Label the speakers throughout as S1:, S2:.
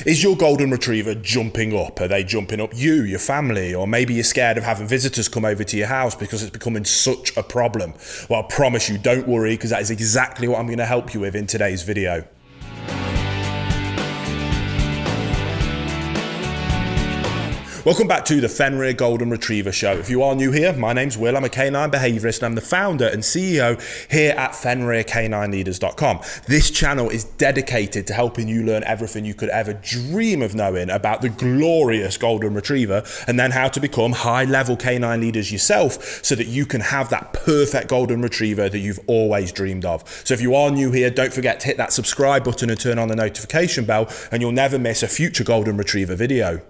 S1: Is your golden retriever jumping up? Are they jumping up you, your family, or maybe you're scared of having visitors come over to your house because it's becoming such a problem? Well, I promise you, don't worry, because that is exactly what I'm going to help you with in today's video. Welcome back to the Fenrir Golden Retriever Show. If you are new here, my name's Will. I'm a canine behaviorist and I'm the founder and CEO here at FenrirCanineLeaders.com. This channel is dedicated to helping you learn everything you could ever dream of knowing about the glorious Golden Retriever, and then how to become high-level canine leaders yourself so that you can have that perfect Golden Retriever that you've always dreamed of. So if you are new here, don't forget to hit that subscribe button and turn on the notification bell, and you'll never miss a future Golden Retriever video.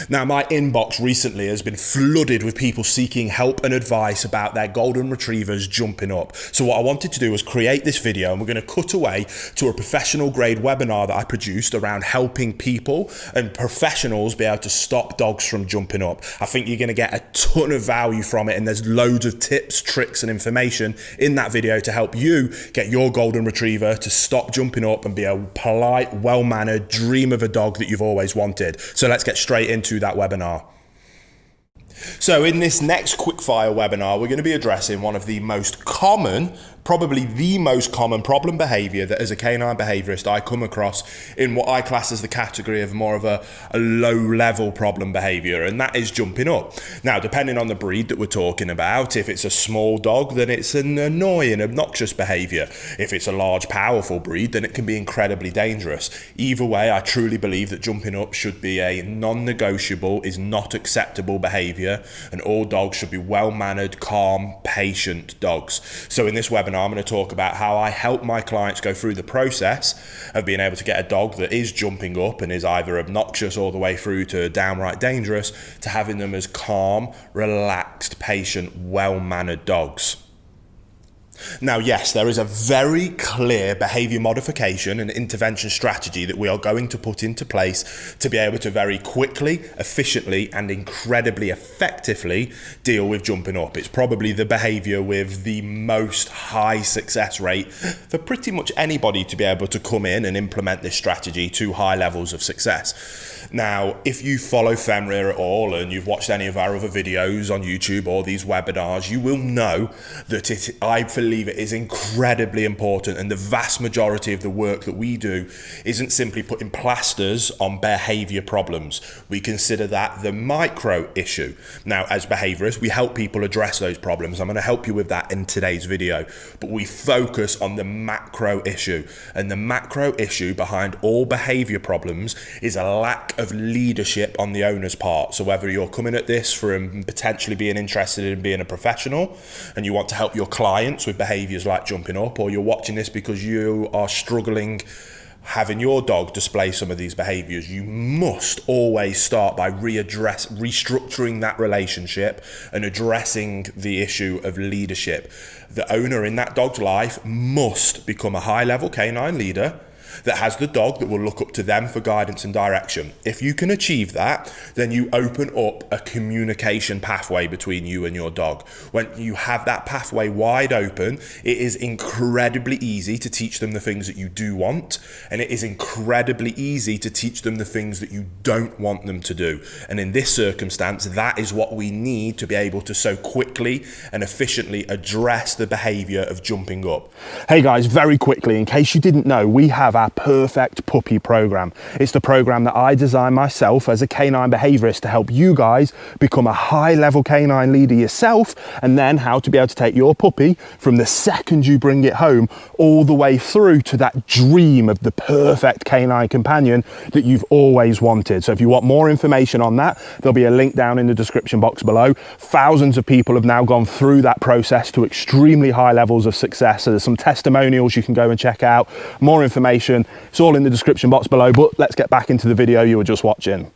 S1: Now, my inbox recently has been flooded with people seeking help and advice about their golden retrievers jumping up. So what I wanted to do was create this video, and we're going to cut away to a professional grade webinar that I produced around helping people and professionals be able to stop dogs from jumping up. I think you're going to get a ton of value from it, and there's loads of tips, tricks and information in that video to help you get your golden retriever to stop jumping up and be a polite, well-mannered dream of a dog that you've always wanted. So let's get straight into that webinar. So in this next quickfire webinar, we're going to be addressing one of the most common, probably the most common problem behavior that as a canine behaviorist I come across in what I class as the category of more of a low-level problem behavior, and that is jumping up. Now, depending on the breed that we're talking about, if it's a small dog, then it's an annoying, obnoxious behavior. If it's a large, powerful breed, then it can be incredibly dangerous. Either way, I truly believe that jumping up should be a non-negotiable, is not acceptable behavior, and all dogs should be well-mannered, calm, patient dogs. So in this webinar, I'm going to talk about how I help my clients go through the process of being able to get a dog that is jumping up and is either obnoxious all the way through to downright dangerous, to having them as calm, relaxed, patient, well-mannered dogs. Now, yes, there is a very clear behavior modification and intervention strategy that we are going to put into place to be able to very quickly, efficiently, and incredibly effectively deal with jumping up. It's probably the behavior with the most high success rate for pretty much anybody to be able to come in and implement this strategy to high levels of success. Now, if you follow Fenrir at all and you've watched any of our other videos on YouTube or these webinars, you will know that I believe it is incredibly important, and the vast majority of the work that we do isn't simply putting plasters on behavior problems. We consider that the micro issue. Now, as behaviorists, we help people address those problems. I'm going to help you with that in today's video, but we focus on the macro issue, and the macro issue behind all behavior problems is a lack of leadership on the owner's part. So whether you're coming at this from potentially being interested in being a professional and you want to help your clients with behaviors like jumping up, or you're watching this because you are struggling having your dog display some of these behaviors, you must always start by restructuring that relationship and addressing the issue of leadership. The owner in that dog's life must become a high-level canine leader that has the dog that will look up to them for guidance and direction. If you can achieve that, then you open up a communication pathway between you and your dog. When you have that pathway wide open, it is incredibly easy to teach them the things that you do want, and it is incredibly easy to teach them the things that you don't want them to do. And in this circumstance, that is what we need to be able to so quickly and efficiently address the behavior of jumping up.
S2: Hey guys, very quickly, in case you didn't know, we have our Perfect Puppy program. It's the program that I designed myself as a canine behaviorist to help you guys become a high-level canine leader yourself, and then how to be able to take your puppy from the second you bring it home all the way through to that dream of the perfect canine companion that you've always wanted. So if you want more information on that, there'll be a link down in the description box below. Thousands of people have now gone through that process to extremely high levels of success. So there's some testimonials you can go and check out. More information, it's all in the description box below, but let's get back into the video you were just watching.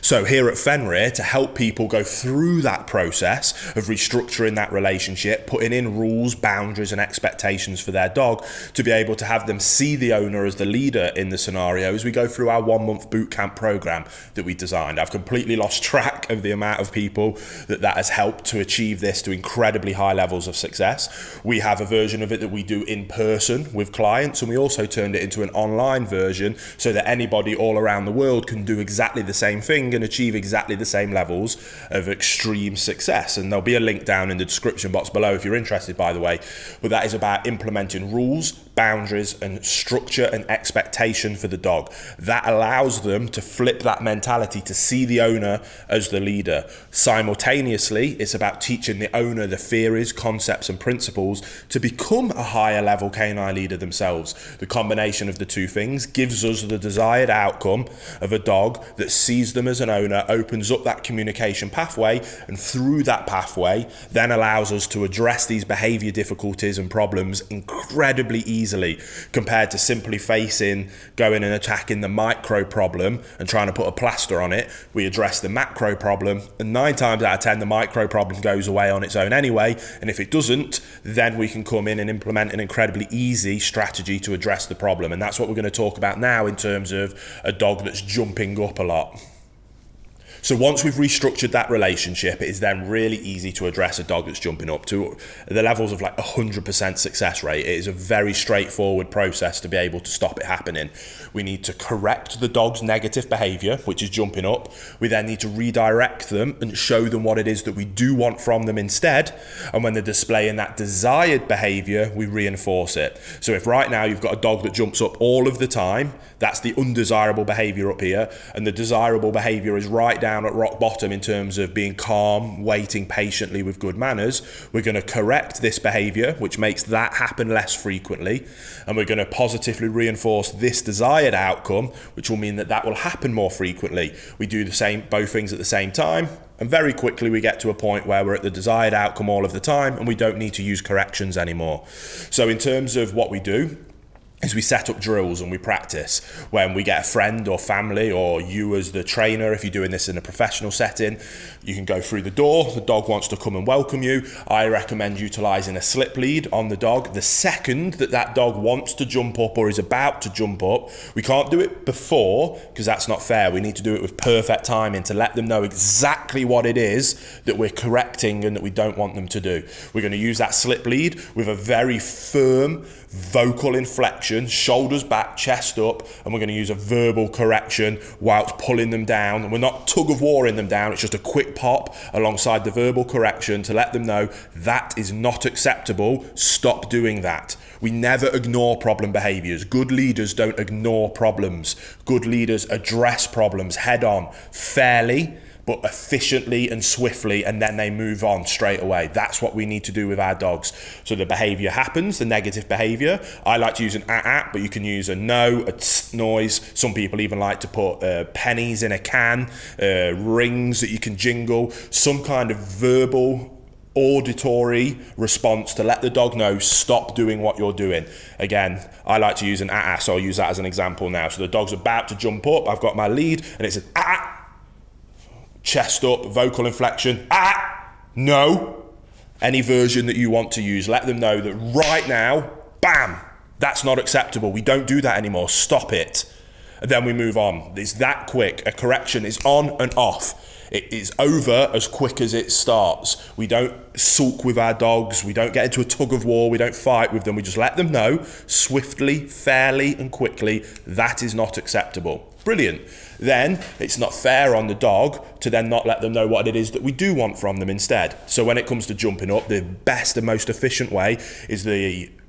S1: So here at Fenrir, to help people go through that process of restructuring that relationship, putting in rules, boundaries and expectations for their dog to be able to have them see the owner as the leader in the scenario, as we go through our 1-month boot camp program that we designed. I've completely lost track of the amount of people that has helped to achieve this to incredibly high levels of success. We have a version of it that we do in person with clients, and we also turned it into an online version so that anybody all around the world can do exactly the same thing and achieve exactly the same levels of extreme success. And there'll be a link down in the description box below if you're interested, by the way. But that is about implementing rules, boundaries and structure and expectation for the dog. That allows them to flip that mentality to see the owner as the leader. Simultaneously, it's about teaching the owner the theories, concepts and principles to become a higher level canine leader themselves. The combination of the two things gives us the desired outcome of a dog that sees them as an owner, opens up that communication pathway, and through that pathway then allows us to address these behavior difficulties and problems incredibly easily, compared to simply going and attacking the micro problem and trying to put a plaster on it. We address the macro problem, and 9 times out of 10 the micro problem goes away on its own anyway, and if it doesn't, then we can come in and implement an incredibly easy strategy to address the problem. And that's what we're going to talk about now in terms of a dog that's jumping up a lot. So once we've restructured that relationship, it is then really easy to address a dog that's jumping up to the levels of like 100% success rate. It is a very straightforward process to be able to stop it happening. We need to correct the dog's negative behavior, which is jumping up. We then need to redirect them and show them what it is that we do want from them instead. And when they're displaying that desired behavior, we reinforce it. So if right now you've got a dog that jumps up all of the time, that's the undesirable behavior up here, and the desirable behavior is right down at rock bottom in terms of being calm, waiting patiently with good manners, we're going to correct this behavior, which makes that happen less frequently, and we're going to positively reinforce this desired outcome, which will mean that that will happen more frequently. We do both things at the same time, and very quickly we get to a point where we're at the desired outcome all of the time, and we don't need to use corrections anymore. So in terms of what we do, is we set up drills and we practice. When we get a friend or family, or you as the trainer, if you're doing this in a professional setting, you can go through the door, the dog wants to come and welcome you. I recommend utilizing a slip lead on the dog. The second that dog wants to jump up or is about to jump up, we can't do it before because that's not fair. We need to do it with perfect timing to let them know exactly what it is that we're correcting and that we don't want them to do. We're going to use that slip lead with a very firm vocal inflection, shoulders back, chest up, and we're going to use a verbal correction whilst pulling them down. And we're not tug of waring them down, it's just a quick pop alongside the verbal correction to let them know that is not acceptable, stop doing that. We never ignore problem behaviors. Good leaders don't ignore problems. Good leaders address problems head on, fairly, but efficiently and swiftly, and then they move on straight away. That's what we need to do with our dogs. So the behavior happens, the negative behavior. I like to use an but you can use a no, a tss noise. Some people even like to put pennies in a can, rings that you can jingle, some kind of verbal auditory response to let the dog know stop doing what you're doing. Again, I like to use an so I'll use that as an example now. So the dog's about to jump up, I've got my lead, and it's an chest up, vocal inflection, no. Any version that you want to use, let them know that right now, bam, that's not acceptable. We don't do that anymore, stop it. And then we move on. It's that quick. A correction is on and off. It is over as quick as it starts. We don't sulk with our dogs. We don't get into a tug of war. We don't fight with them. We just let them know swiftly, fairly, and quickly that is not acceptable. Brilliant. Then it's not fair on the dog to then not let them know what it is that we do want from them instead. So when it comes to jumping up, the best and most efficient way is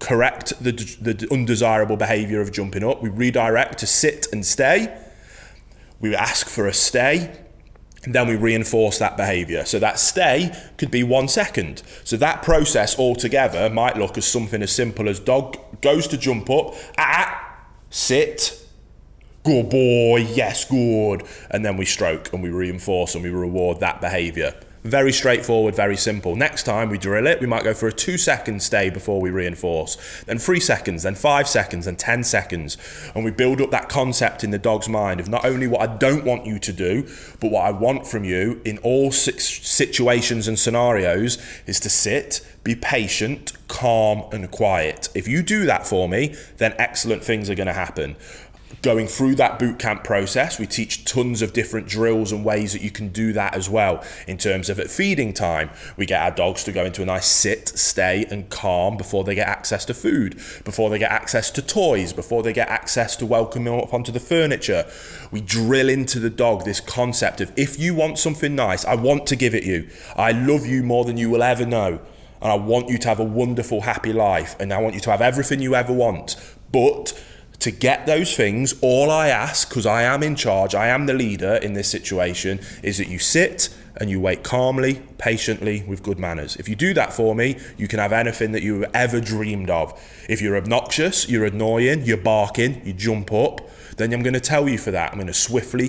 S1: correct the undesirable behavior of jumping up. We redirect to sit and stay. We ask for a stay. And then we reinforce that behavior. So that stay could be 1 second. So that process altogether might look as something as simple as dog goes to jump up, sit, good boy, yes, good. And then we stroke and we reinforce and we reward that behavior. Very straightforward, very simple. Next time we drill it, we might go for a 2-second stay before we reinforce, then 3 seconds, then 5 seconds, then 10 seconds. And we build up that concept in the dog's mind of not only what I don't want you to do, but what I want from you in all situations and scenarios is to sit, be patient, calm, and quiet. If you do that for me, then excellent things are going to happen. Going through that boot camp process, we teach tons of different drills and ways that you can do that as well. In terms of at feeding time, we get our dogs to go into a nice sit, stay, and calm before they get access to food, before they get access to toys, before they get access to welcoming up onto the furniture. We drill into the dog this concept of, if you want something nice, I want to give it you. I love you more than you will ever know. And I want you to have a wonderful, happy life. And I want you to have everything you ever want. But to get those things, all I ask, because I am in charge, I am the leader in this situation, is that you sit and you wait calmly, patiently, with good manners. If you do that for me, you can have anything that you ever dreamed of. If you're obnoxious, you're annoying, you're barking, you jump up, then I'm going to tell you for that. I'm going to swiftly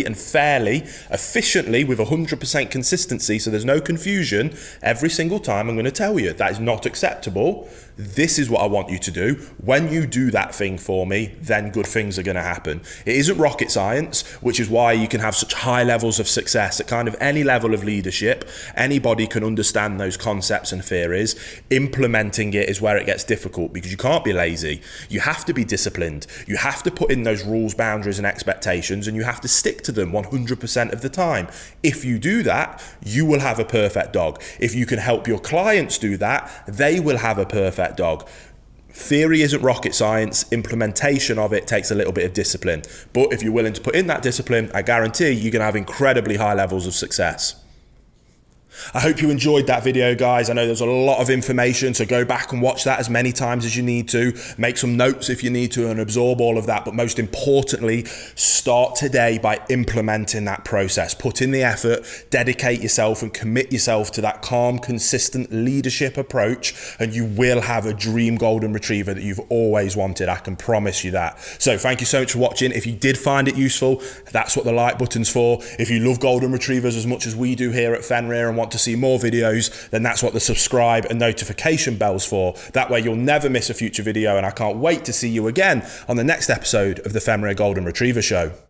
S1: and fairly, efficiently, with 100% consistency, so there's no confusion, every single time I'm going to tell you that is not acceptable. This is what I want you to do. When you do that thing for me, then good things are going to happen. It isn't rocket science, which is why you can have such high levels of success at kind of any level of leadership. Anybody can understand those concepts and theories. Implementing it is where it gets difficult, because you can't be lazy. You have to be disciplined. You have to put in those rules, boundaries, and expectations, and you have to stick to them 100% of the time. If you do that, you will have a perfect dog. If you can help your clients do that, they will have a perfect dog. Theory isn't rocket science. Implementation of it takes a little bit of discipline. But if you're willing to put in that discipline, I guarantee you're going to have incredibly high levels of success. I hope you enjoyed that video, guys. I know there's a lot of information, so go back and watch that as many times as you need to. Make some notes if you need to and absorb all of that. But most importantly, start today by implementing that process. Put in the effort, dedicate yourself and commit yourself to that calm, consistent leadership approach, and you will have a dream golden retriever that you've always wanted. I can promise you that. So thank you so much for watching. If you did find it useful, that's what the like button's for. If you love golden retrievers as much as we do here at Fenrir and want to see more videos, then that's what the subscribe and notification bell's for. That way you'll never miss a future video, and I can't wait to see you again on the next episode of the Fenrir Golden Retriever Show.